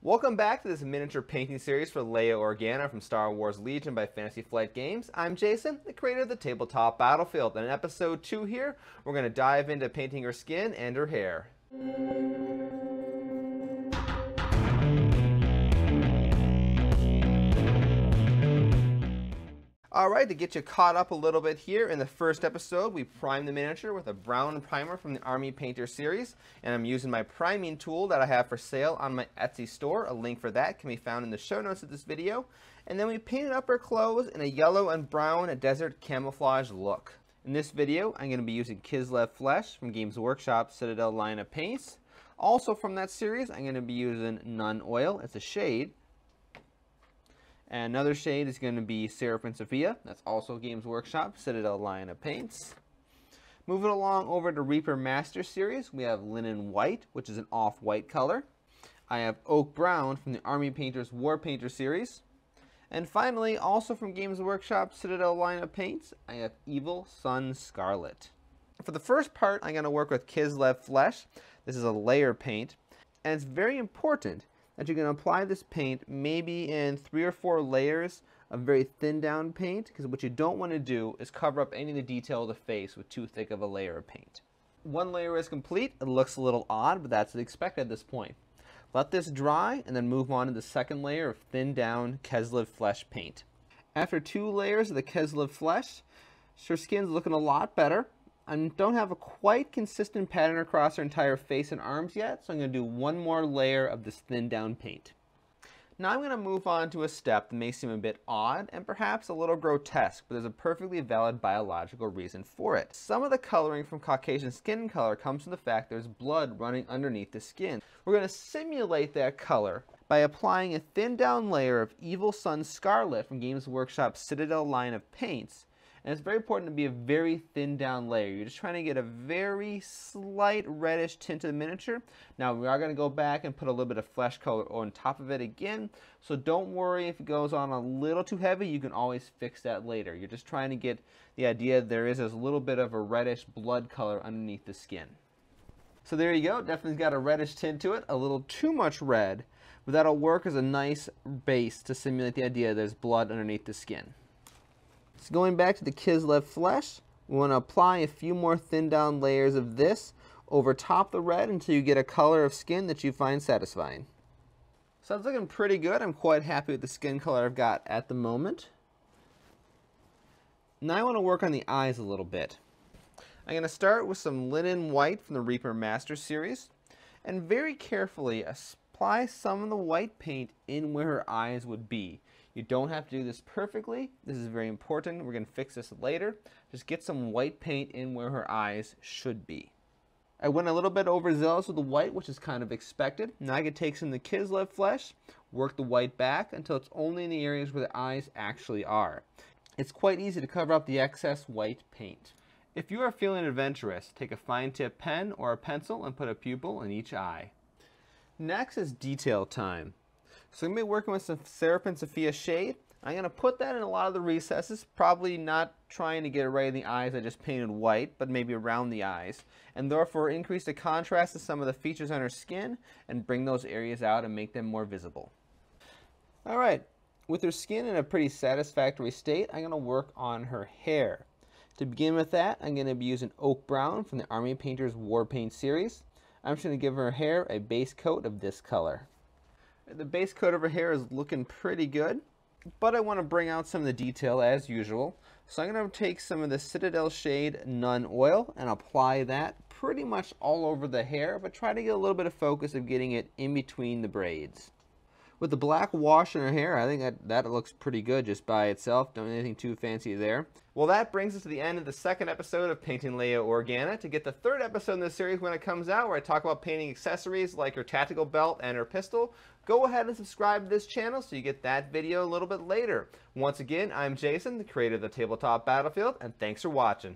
Welcome back to this miniature painting series for Leia Organa from Star Wars Legion by Fantasy Flight Games. I'm Jason, the creator of the Tabletop Battlefield, and in episode 2 here, we're going to dive into painting her skin and her hair. Alright, to get you caught up a little bit here, in the first episode we primed the miniature with a brown primer from the Army Painter series, and I'm using my priming tool that I have for sale on my Etsy store. A link for that can be found in the show notes of this video. And then we painted up her clothes in a yellow and brown Desert Camouflage look. In this video I'm going to be using Kislev Flesh from Games Workshop Citadel line of paints. Also from that series I'm going to be using Nun Oil, it's a shade. And another shade is going to be Seraphim Sophia. That's also Games Workshop Citadel line of paints. Moving along over to Reaper Master series, we have Linen White, which is an off-white color. I have Oak Brown from the Army Painters War Painter series. And finally, also from Games Workshop Citadel line of paints, I have Evil Sun Scarlet. For the first part, I'm going to work with Kislev Flesh. This is a layer paint, and it's very important that you're going to apply this paint maybe in 3 or 4 layers of very thin down paint, because what you don't want to do is cover up any of the detail of the face with too thick of a layer of paint. One layer is complete. It looks a little odd, but that's expected at this point. Let this dry and then move on to the second layer of thin down Kislev Flesh paint. After 2 layers of the Kislev Flesh, her skin's looking a lot better. I don't have a quite consistent pattern across her entire face and arms yet, so I'm going to do one more layer of this thin down paint. Now I'm going to move on to a step that may seem a bit odd and perhaps a little grotesque, but there's a perfectly valid biological reason for it. Some of the coloring from Caucasian skin color comes from the fact there's blood running underneath the skin. We're going to simulate that color by applying a thin down layer of Evil Sun Scarlet from Games Workshop Citadel line of paints. And it's very important to be a very thin down layer. You're just trying to get a very slight reddish tint to the miniature. Now we are going to go back and put a little bit of flesh color on top of it again. So don't worry if it goes on a little too heavy, you can always fix that later. You're just trying to get the idea there is a little bit of a reddish blood color underneath the skin. So there you go, definitely got a reddish tint to it, a little too much red, but that'll work as a nice base to simulate the idea there's blood underneath the skin. So going back to the Kislev Flesh, we want to apply a few more thin down layers of this over top the red until you get a color of skin that you find satisfying. So it's looking pretty good. I'm quite happy with the skin color I've got at the moment. Now I want to work on the eyes a little bit. I'm going to start with some Linen White from the Reaper Master series, and very carefully apply some of the white paint in where her eyes would be. You don't have to do this perfectly. This is very important. We're going to fix this later. Just get some white paint in where her eyes should be. I went a little bit overzealous with the white, which is kind of expected. Now I can take some of the Kislev Flesh, work the white back until it's only in the areas where the eyes actually are. It's quite easy to cover up the excess white paint. If you are feeling adventurous, take a fine tip pen or a pencil and put a pupil in each eye. Next is detail time. So I'm going to be working with some Seraphim Sophia shade. I'm going to put that in a lot of the recesses, probably not trying to get it right in the eyes I just painted white, but maybe around the eyes, and therefore increase the contrast to some of the features on her skin and bring those areas out and make them more visible. Alright, with her skin in a pretty satisfactory state, I'm going to work on her hair. To begin with that, I'm going to be using Oak Brown from the Army Painters War Paint series. I'm just going to give her hair a base coat of this color. The base coat of her hair is looking pretty good, but I want to bring out some of the detail as usual. So I'm going to take some of the Citadel shade Nun Oil and apply that pretty much all over the hair, but try to get a little bit of focus of getting it in between the braids. With the black wash in her hair, I think that looks pretty good just by itself. Don't need anything too fancy there. Well, that brings us to the end of the second episode of Painting Leia Organa. To get the third episode in this series when it comes out, where I talk about painting accessories like her tactical belt and her pistol, go ahead and subscribe to this channel so you get that video a little bit later. Once again, I'm Jason, the creator of the Tabletop Battlefield, and thanks for watching.